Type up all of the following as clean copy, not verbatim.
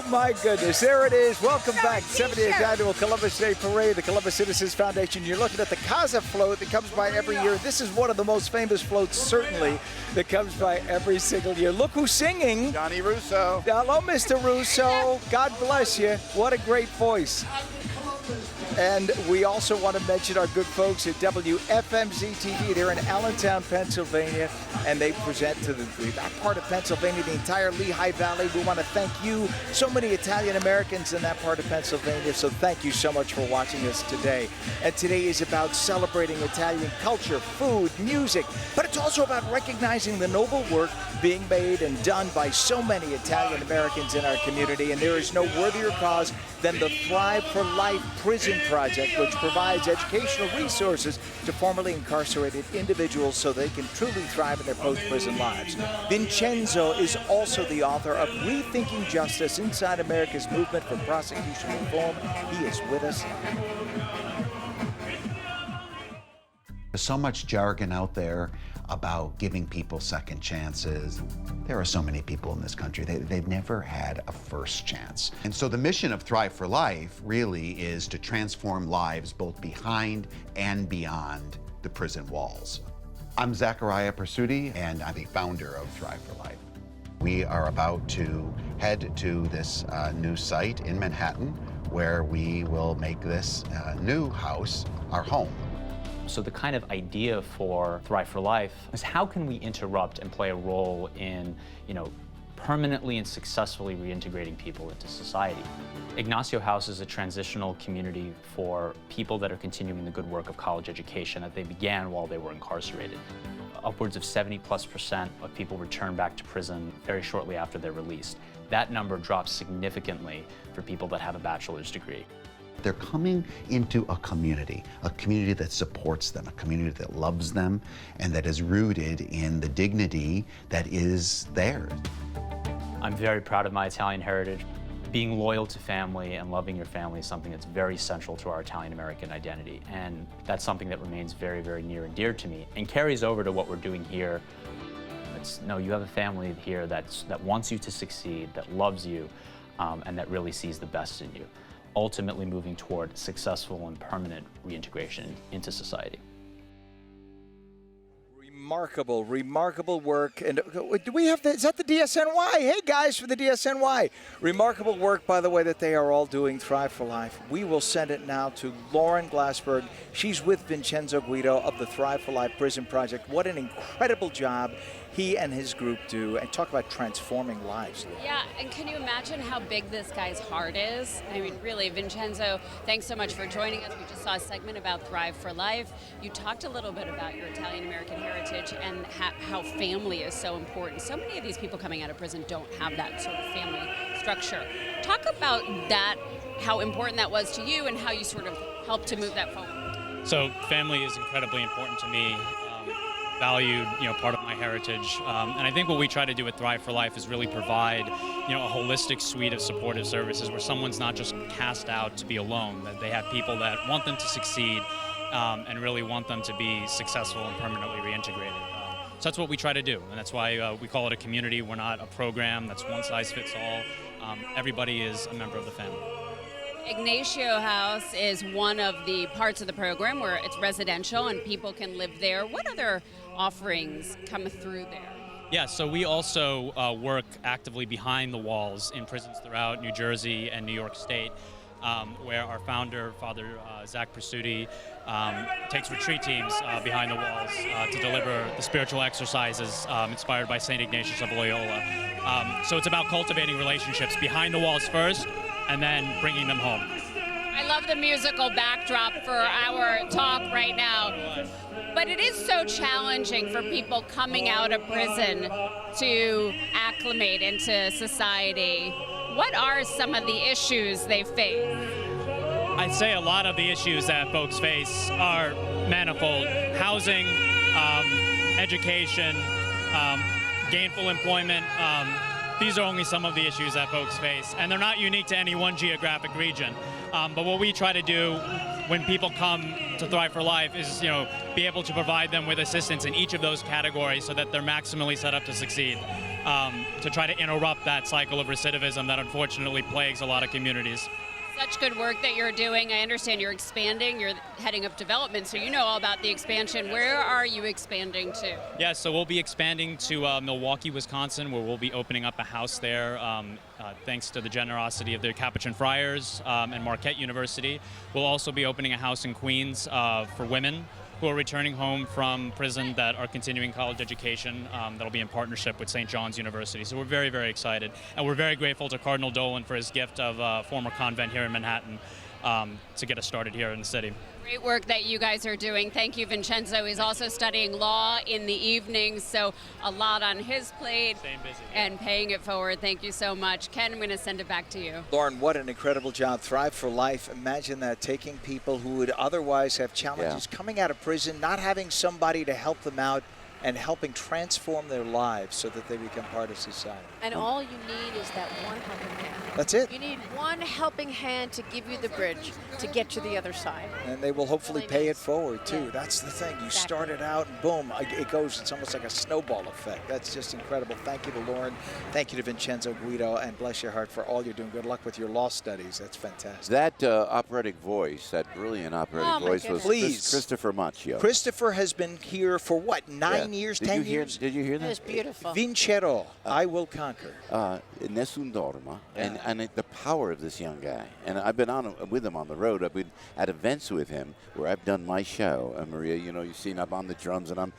my goodness, there it is. Welcome back. 70th Annual Columbus Day Parade, the Columbus Citizens Foundation. You're looking at the Casa float that comes by every year. This is one of the most famous floats, certainly, that comes by every single year. Look who's singing. Johnny Russo. Hello, Mr. Russo. God bless you. What a great voice. And we also want to mention our good folks at WFMZ TV. They're in Allentown, Pennsylvania, and they present to that part of Pennsylvania, the entire Lehigh Valley. We want to thank you, so many Italian Americans in that part of Pennsylvania, so thank you so much for watching us today. And today is about celebrating Italian culture, food, music, but it's also about recognizing the noble work being made and done by so many Italian Americans in our community, and there is no worthier cause than the Thrive for Life Prison Project, which provides educational resources to formerly incarcerated individuals so they can truly thrive in their post-prison lives. Vincenzo is also the author of Rethinking Justice Inside America's Movement for Prosecution Reform. He is with us. There's so much jargon out there about giving people second chances. There are so many people in this country, they've never had a first chance. And so the mission of Thrive for Life really is to transform lives both behind and beyond the prison walls. I'm Zachariah Pursuti, and I'm the founder of Thrive for Life. We are about to head to this new site in Manhattan where we will make this new house our home. So the kind of idea for Thrive for Life is how can we interrupt and play a role in, permanently and successfully reintegrating people into society. Ignacio House is a transitional community for people that are continuing the good work of college education that they began while they were incarcerated. Upwards of 70+% of people return back to prison very shortly after they're released. That number drops significantly for people that have a bachelor's degree. They're coming into a community that supports them, a community that loves them, and that is rooted in the dignity that is theirs. I'm very proud of my Italian heritage. Being loyal to family and loving your family is something that's very central to our Italian-American identity, and that's something that remains very, very near and dear to me and carries over to what we're doing here. You have a family here that wants you to succeed, that loves you, and that really sees the best in you, ultimately moving toward successful and permanent reintegration into society. Remarkable work. And do we have is that the DSNY? Hey guys, for the DSNY. Remarkable work, by the way, that they are all doing. Thrive for Life. We will send it now to Lauren Glassberg. She's with Vincenzo Guido of the Thrive for Life Prison Project. What an incredible job he and his group do, and talk about transforming lives. Yeah, and can you imagine how big this guy's heart is? I mean, really, Vincenzo, thanks so much for joining us. We just saw a segment about Thrive for Life. You talked a little bit about your Italian-American heritage and how family is so important. So many of these people coming out of prison don't have that sort of family structure. Talk about that, how important that was to you, and how you sort of helped to move that forward. So family is incredibly important to me. Valued, part of my heritage. And I think what we try to do at Thrive for Life is really provide, a holistic suite of supportive services where someone's not just cast out to be alone, that they have people that want them to succeed and really want them to be successful and permanently reintegrated. So that's what we try to do, and that's why we call it a community. We're not a program that's one size fits all. Everybody is a member of the family. Ignacio House is one of the parts of the program where it's residential and people can live there. What other offerings come through there? Yeah, so we also work actively behind the walls in prisons throughout New Jersey and New York State, where our founder, Father Zach Pursuti, takes retreat teams behind the walls to deliver the spiritual exercises inspired by St. Ignatius of Loyola. So it's about cultivating relationships behind the walls first, and then bringing them home. I love the musical backdrop for our talk right now. But it is so challenging for people coming out of prison to acclimate into society. What are some of the issues they face? I'd say a lot of the issues that folks face are manifold. Housing, education, gainful employment. These are only some of the issues that folks face, and they're not unique to any one geographic region. But what we try to do when people come to Thrive for Life is, be able to provide them with assistance in each of those categories so that they're maximally set up to succeed. to try to interrupt that cycle of recidivism that unfortunately plagues a lot of communities. Such good work that you're doing. I understand you're expanding. You're heading up development, so you know all about the expansion. Where are you expanding to? Yeah, so we'll be expanding to Milwaukee, Wisconsin, where we'll be opening up a house there, thanks to the generosity of the Capuchin Friars and Marquette University. We'll also be opening a house in Queens for women who are returning home from prison that are continuing college education. That'll be in partnership with St. John's University. So we're very, very excited. And we're very grateful to Cardinal Dolan for his gift of a former convent here in Manhattan to get us started here in the city. Great work that you guys are doing. Thank you, Vincenzo. He's also studying law in the evenings, so a lot on his plate. Same busy. And paying it forward. Thank you so much. Ken, I'm going to send it back to you. Lauren, what an incredible job. Thrive for Life. Imagine that, taking people who would otherwise have challenges coming out of prison, not having somebody to help them out, and helping transform their lives so that they become part of society. And all you need is that one helping hand. That's it. You need one helping hand to give you the bridge to get to the other side. And they will hopefully Really pay nice. it forward, too. Yeah. That's the thing. You Exactly. start it out and boom, it goes. It's almost like a snowball effect. That's just incredible. Thank you to Lauren. Thank you to Vincenzo Guido. And bless your heart for all you're doing. Good luck with your law studies. That's fantastic. That operatic voice, that brilliant operatic Oh, my voice was goodness. Please. Christopher Macchio. Christopher has been here for what, 9 Yeah. years, Did 10 you hear, years? Did you hear It was that? beautiful. Vincerò, I will conquer. Nessun Dorma, Yeah. and the power of this young guy. And I've been on with him on the road. I've been at events with him where I've done my show. Maria, you know, you've seen I'm on the drums and I'm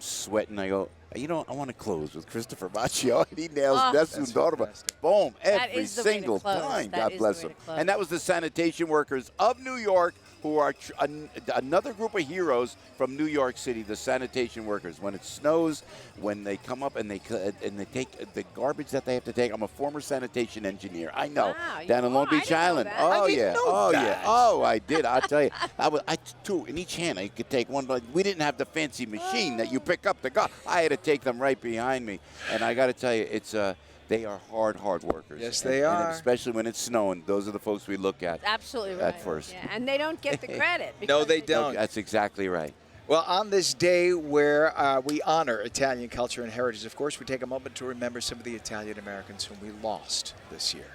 sweating. I go, you know, I want to close with Christopher Macchio, and he nails Nessun Dorma. fantastic. Boom, That every is the way to single close. time. That God is bless the way him. to close. And that was the sanitation workers of New York, who are another group of heroes from New York City, the sanitation workers. When it snows, when they come up and they take the garbage that they have to take. I'm a former sanitation engineer. I know. Wow, Down you in Long are? I Beach didn't know Island. that. Oh I didn't yeah. know Oh that. yeah. Oh, I did. I'll tell you. I two in each hand. I could take one, but we didn't have the fancy machine that you pick up the garbage. I had to take them right behind me, and I got to tell you, it's they are hard workers. Yes, And- they and are. especially when it's snowing, those are the folks we look at. Absolutely right. At first. Yeah, and they don't get the credit. No, because they No, don't. that's exactly right. Well, on this day where we honor Italian culture and heritage, of course, we take a moment to remember some of the Italian Americans whom we lost this year.